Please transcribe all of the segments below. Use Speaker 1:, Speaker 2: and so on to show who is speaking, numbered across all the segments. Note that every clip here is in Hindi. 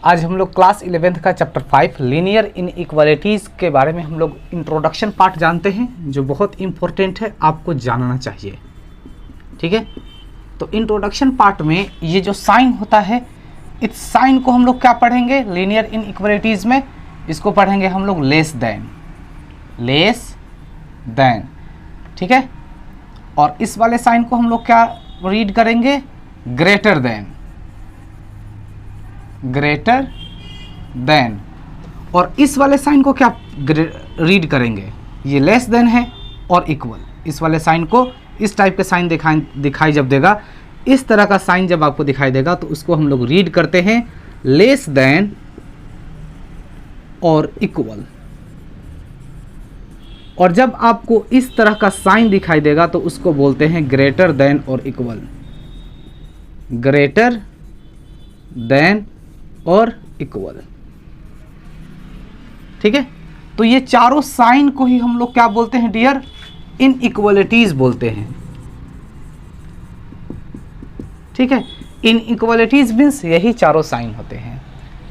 Speaker 1: आज हम लोग क्लास 11th का चैप्टर 5 लीनियर इनइक्वालिटीज़ के बारे में हम लोग इंट्रोडक्शन पार्ट जानते हैं, जो बहुत इंपॉर्टेंट है, आपको जानना चाहिए। ठीक है, तो इंट्रोडक्शन पार्ट में ये जो साइन होता है, इस साइन को हम लोग क्या पढ़ेंगे लीनियर इनइक्वालिटीज़ में? इसको पढ़ेंगे हम लोग लेस देन। ठीक है, और इस वाले साइन को हम लोग क्या रीड करेंगे? Greater than. और इस वाले साइन को क्या रीड करेंगे? ये लेस देन है और इक्वल। इस वाले साइन को इस टाइप के साइन दिखाई जब देगा, इस तरह का साइन जब आपको दिखाई देगा तो उसको हम लोग रीड करते हैं लेस देन और इक्वल। और जब आपको इस तरह का साइन दिखाई देगा तो उसको बोलते हैं ग्रेटर देन और इक्वल। ग्रेटर देन और इक्वल। ठीक है, तो ये चारों साइन को ही हम लोग क्या बोलते हैं डियर? इनइक्वालिटीज बोलते हैं। ठीक है, इनइक्वालिटीज मीन्स यही चारों साइन होते हैं।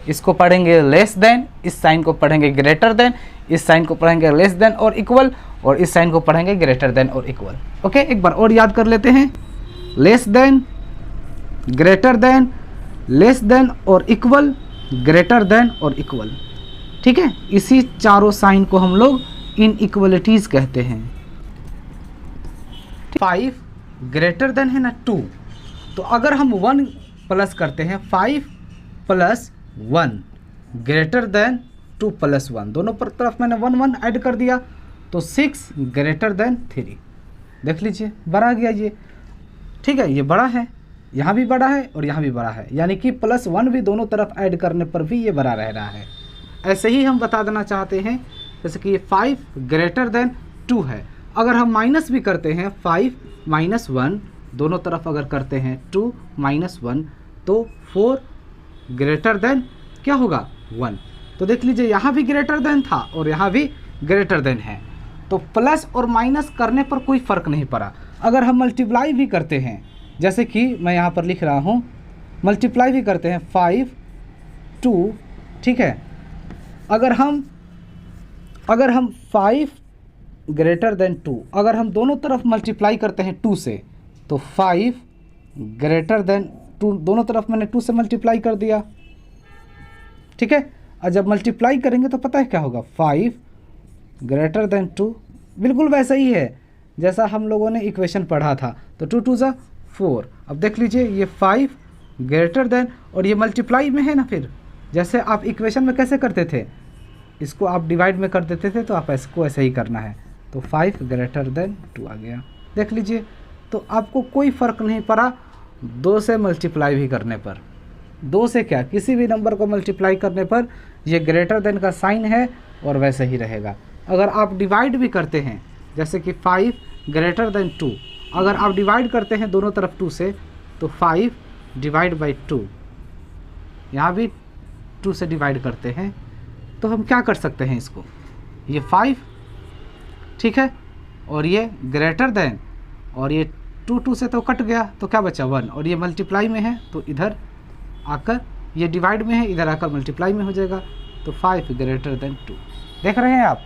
Speaker 1: इसको पढ़ेंगे लेस देन, इस साइन को पढ़ेंगे ग्रेटर देन, इस साइन को पढ़ेंगे लेस देन और इक्वल, और इस साइन को पढ़ेंगे ग्रेटर देन और इक्वल। ओके, एक बार और याद कर लेते हैं। Less than, greater than, less than और इक्वल, ग्रेटर देन और इक्वल। ठीक है, इसी चारों साइन को हम लोग इनइक्वालिटीज कहते हैं। 5 ग्रेटर देन है ना 2, तो अगर हम 1 प्लस करते हैं, 5 + 1 ग्रेटर देन 2 + 1, दोनों पर तरफ मैंने 1 1 ऐड कर दिया, तो 6 ग्रेटर देन 3। देख लीजिए, बड़ा गया ये। ठीक है, ये बड़ा है, यहाँ भी बड़ा है और यहाँ भी बड़ा है, यानी कि +1 भी दोनों तरफ ऐड करने पर भी ये बड़ा रह रहा है। ऐसे ही हम बता देना चाहते हैं, जैसे कि ये 5 ग्रेटर देन 2 है। अगर हम माइनस भी करते हैं, 5 - 1 दोनों तरफ अगर करते हैं 2 - 1, तो 4 ग्रेटर देन क्या होगा? 1। तो देख लीजिए, यहाँ भी ग्रेटर देन था और यहाँ भी ग्रेटर देन है, तो प्लस और माइनस करने पर कोई फ़र्क नहीं पड़ा। अगर हम मल्टीप्लाई भी करते हैं, जैसे कि मैं यहाँ पर लिख रहा हूँ, मल्टीप्लाई भी करते हैं 5 2, ठीक है, अगर हम 5 ग्रेटर देन 2 अगर हम दोनों तरफ मल्टीप्लाई करते हैं 2 से, तो 5 ग्रेटर देन 2 दोनों तरफ मैंने 2 से मल्टीप्लाई कर दिया। ठीक है, और जब मल्टीप्लाई करेंगे तो पता है क्या होगा? 5 ग्रेटर देन 2, बिल्कुल वैसा ही है जैसा हम लोगों ने इक्वेशन पढ़ा था। तो 2 2 = 4। अब देख लीजिए, ये 5 ग्रेटर देन, और ये मल्टीप्लाई में है ना, फिर जैसे आप इक्वेशन में कैसे करते थे, इसको आप डिवाइड में कर देते थे, तो आप इसको ऐसे ही करना है। तो 5 ग्रेटर देन 2 आ गया। देख लीजिए, तो आपको कोई फ़र्क नहीं पड़ा 2 से मल्टीप्लाई भी करने पर। 2 से क्या, किसी भी नंबर को मल्टीप्लाई करने पर ये ग्रेटर देन का साइन है और वैसे ही रहेगा। अगर आप डिवाइड भी करते हैं, जैसे कि 5 ग्रेटर देन 2, अगर आप डिवाइड करते हैं दोनों तरफ 2 से, तो 5 / 2, यहाँ भी 2 से डिवाइड करते हैं, तो हम क्या कर सकते हैं इसको? ये 5, ठीक है, और ये ग्रेटर देन, और ये 2 से तो कट गया, तो क्या बचा? 1, और ये मल्टीप्लाई में है तो इधर आकर, ये डिवाइड में है इधर आकर मल्टीप्लाई में हो जाएगा, तो 5 ग्रेटर देन 2। देख रहे हैं आप?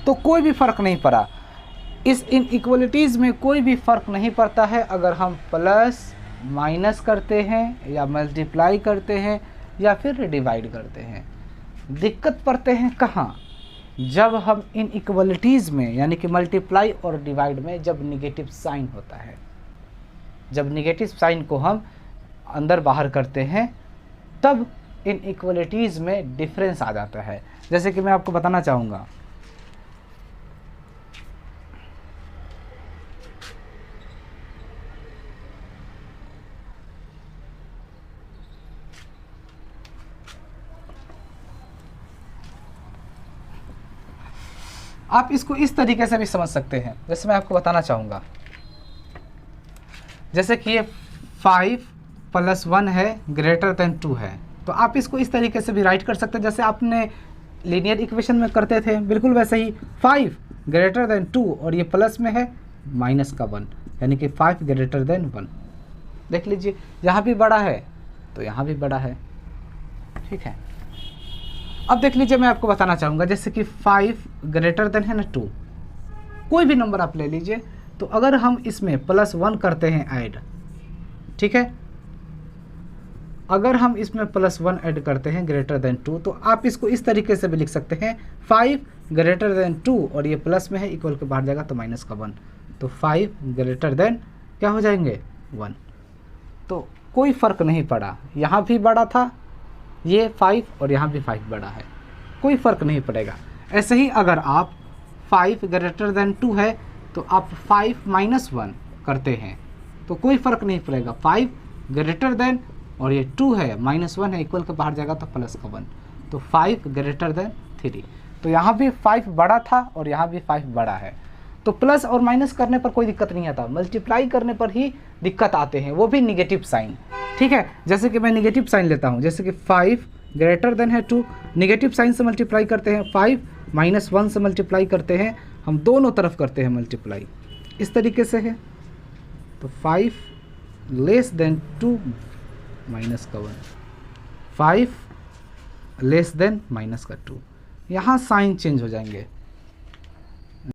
Speaker 1: तो कोई भी फ़र्क नहीं पड़ा। इस इनइक्वालिटीज़ में कोई भी फ़र्क नहीं पड़ता है अगर हम प्लस माइनस करते हैं या मल्टीप्लाई करते हैं या फिर डिवाइड करते हैं। दिक्कत पड़ते हैं कहाँ? जब हम इनइक्वालिटीज़ में, यानी कि मल्टीप्लाई और डिवाइड में, जब निगेटिव साइन होता है, जब निगेटिव साइन को हम अंदर बाहर करते हैं, तब इनइक्वालिटीज़ में डिफरेंस आ जाता है। जैसे कि मैं आपको बताना चाहूँगा, आप इसको इस तरीके से भी समझ सकते हैं, जैसे मैं आपको बताना चाहूँगा, जैसे कि ये 5 + 1 है ग्रेटर देन 2 है, तो आप इसको इस तरीके से भी राइट कर सकते हैं, जैसे आपने लीनियर इक्वेशन में करते थे, बिल्कुल वैसे ही 5 ग्रेटर देन 2, और ये प्लस में है माइनस का 1, यानी कि 5 ग्रेटर देन 1। देख लीजिए, यहाँ भी बड़ा है तो यहाँ भी बड़ा है। ठीक है। अब देख लीजिए, मैं आपको बताना चाहूँगा, जैसे कि 5 ग्रेटर देन है ना 2, कोई भी नंबर आप ले लीजिए, तो अगर हम इसमें +1 करते हैं ऐड, ठीक है, अगर हम इसमें +1 ऐड करते हैं ग्रेटर देन 2, तो आप इसको इस तरीके से भी लिख सकते हैं 5 ग्रेटर देन 2, और ये प्लस में है, इक्वल के बाहर जाएगा तो माइनस का 1, तो 5 ग्रेटर देन क्या हो जाएंगे 1। तो कोई फ़र्क नहीं पड़ा, यहाँ भी बड़ा था ये 5 और यहाँ भी 5 बड़ा है, कोई फ़र्क नहीं पड़ेगा। ऐसे ही अगर आप 5 ग्रेटर देन 2 है तो आप 5 - 1 करते हैं तो कोई फ़र्क नहीं पड़ेगा, 5 ग्रेटर देन और ये 2 है, -1 है, इक्वल के बाहर जाएगा तो प्लस का 1, तो 5 ग्रेटर देन 3। तो यहाँ भी 5 बड़ा था और यहाँ भी 5 बड़ा है, तो प्लस और माइनस करने पर कोई दिक्कत नहीं आता, मल्टीप्लाई करने पर ही दिक्कत आते हैं, वो भी निगेटिव साइन, ठीक है। जैसे कि मैं निगेटिव साइन लेता हूँ, जैसे कि 5 ग्रेटर देन है 2, निगेटिव साइन से मल्टीप्लाई करते हैं, 5 - 1 से मल्टीप्लाई करते हैं, हम दोनों तरफ करते हैं मल्टीप्लाई, इस तरीके से है। तो 5 लेस देन 2 माइनस का 1, 5 लेस देन माइनस का 2, यहाँ साइन चेंज हो जाएंगे,